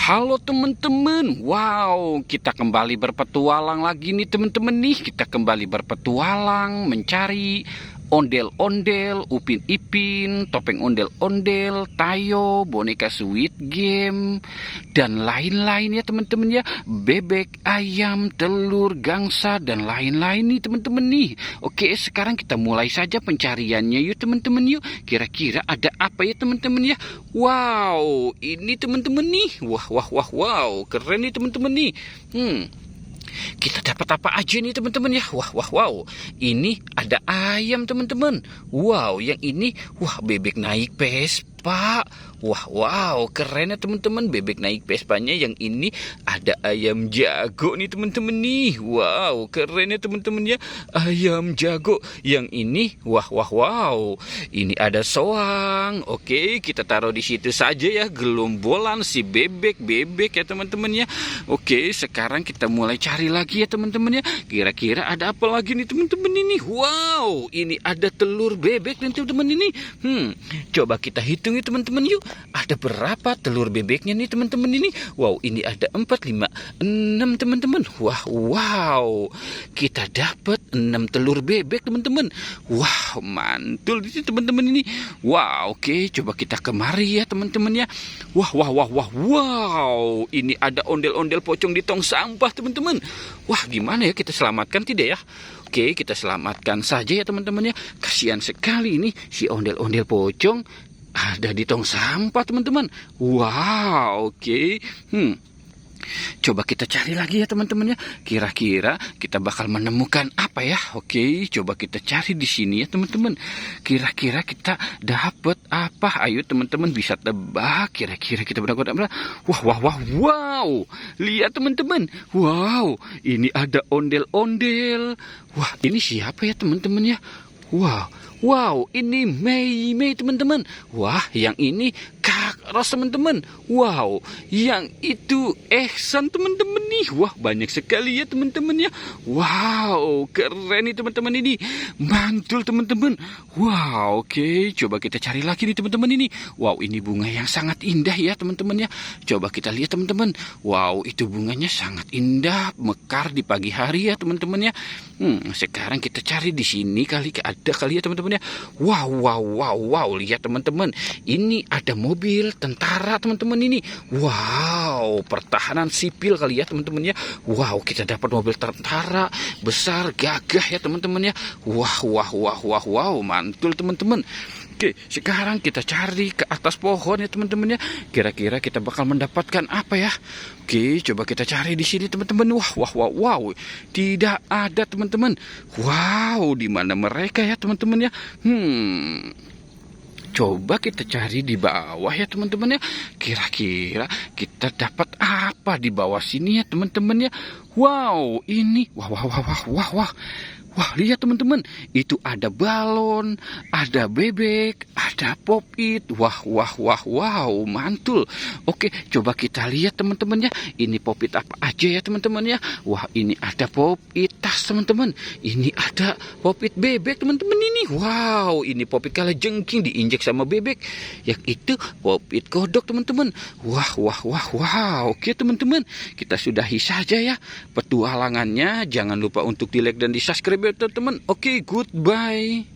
Halo teman-teman, wow, kita kembali berpetualang lagi nih teman-teman nih. Kita kembali berpetualang mencari ondel-ondel, Upin Ipin, topeng ondel-ondel, Tayo, boneka Squid Game, dan lain-lain ya teman-teman ya. Bebek, ayam, telur, gangsa, dan lain-lain nih teman-teman nih. Oke, sekarang kita mulai saja pencariannya yuk teman-teman yuk. Kira-kira ada apa ya teman-teman ya? Wow, ini teman-teman nih. Wow, keren nih teman-teman nih. Kita dapat apa aja nih teman-teman ya? Wow. Ini ada ayam teman-teman. Wow, yang ini bebek naik Vespa. Wow, keren ya teman-teman, bebek naik Vespanya. Yang ini ada ayam jago nih teman-teman nih. Wow, keren ya teman-teman ya, ayam jago. Yang ini wow. Ini ada soang. Oke, kita taruh di situ saja ya, gelombolan si bebek ya teman-teman ya. Oke, sekarang kita mulai cari lagi ya teman-teman ya. Kira-kira ada apa lagi nih teman-teman ini? Wow, ini ada telur bebek nih teman-teman ini. Coba kita hitung ya teman-teman yuk. Ada berapa telur bebeknya nih teman-teman ini? Wow, ini ada 4, 5, 6 teman-teman. Wow. Kita dapat 6 telur bebek teman-teman. Wow, mantul ini teman-teman ini. Wow, oke, coba kita kemari ya teman-teman ya. Wow. Ini ada ondel-ondel pocong di tong sampah teman-teman. Wah, gimana ya, kita selamatkan tidak ya? Oke, kita selamatkan saja ya teman-teman ya. Kasihan sekali ini si ondel-ondel pocong ada di tong sampah teman-teman. Wow, oke. Coba kita cari lagi ya teman-teman ya. Kira-kira kita bakal menemukan apa ya? Oke, coba kita cari di sini ya teman-teman. Kira-kira kita dapat apa? Ayo teman-teman bisa tebak. Kira-kira kita dapat apa? Wow. Lihat teman-teman. Wow, ini ada ondel-ondel. Wah, ini siapa ya teman-teman ya? Wow, ini Mei teman-teman. Wah, yang ini Kak Ros teman-teman. Wow, yang itu Ehsan teman-teman nih. Wah, banyak sekali ya teman-teman ya. Wow, keren nih teman-teman ini. Mantul teman-teman. Wow, oke, coba kita cari lagi nih teman-teman ini. Wow, ini bunga yang sangat indah ya teman-teman ya. Coba kita lihat teman-teman. Wow, itu bunganya sangat indah, mekar di pagi hari ya teman-teman ya. Sekarang kita cari di sini ada kali ya teman-teman ya. Wow, lihat teman-teman. Ini ada mobil tentara teman-teman ini. Wow, pertahanan sipil kali ya teman-teman ya. Wow, kita dapat mobil tentara besar, gagah ya teman-teman ya. Wow, mantul teman-teman. Oke, sekarang kita cari ke atas pohon ya teman-teman ya. Kira-kira kita bakal mendapatkan apa ya? Oke, coba kita cari di sini teman-teman. Wow. Tidak ada teman-teman. Wow, di mana mereka ya teman-teman ya? Coba kita cari di bawah ya teman-teman ya. Kira-kira kita dapat apa di bawah sini ya teman-teman ya? Wow, ini Wah, lihat teman-teman, itu ada balon, ada bebek, ada pop-it. Wow, mantul. Oke, coba kita lihat teman-teman ya. Ini pop-it apa aja ya teman-teman ya. Wah, ini ada pop-it tas teman-teman. Ini ada pop-it bebek teman-teman ini. Wow, ini pop-it kalajengking diinjek sama bebek. Yang itu pop-it kodok teman-teman. Wow. Oke teman-teman, kita sudahi saja ya petualangannya. Jangan lupa untuk di like dan di subscribe teman-teman. Oke, goodbye.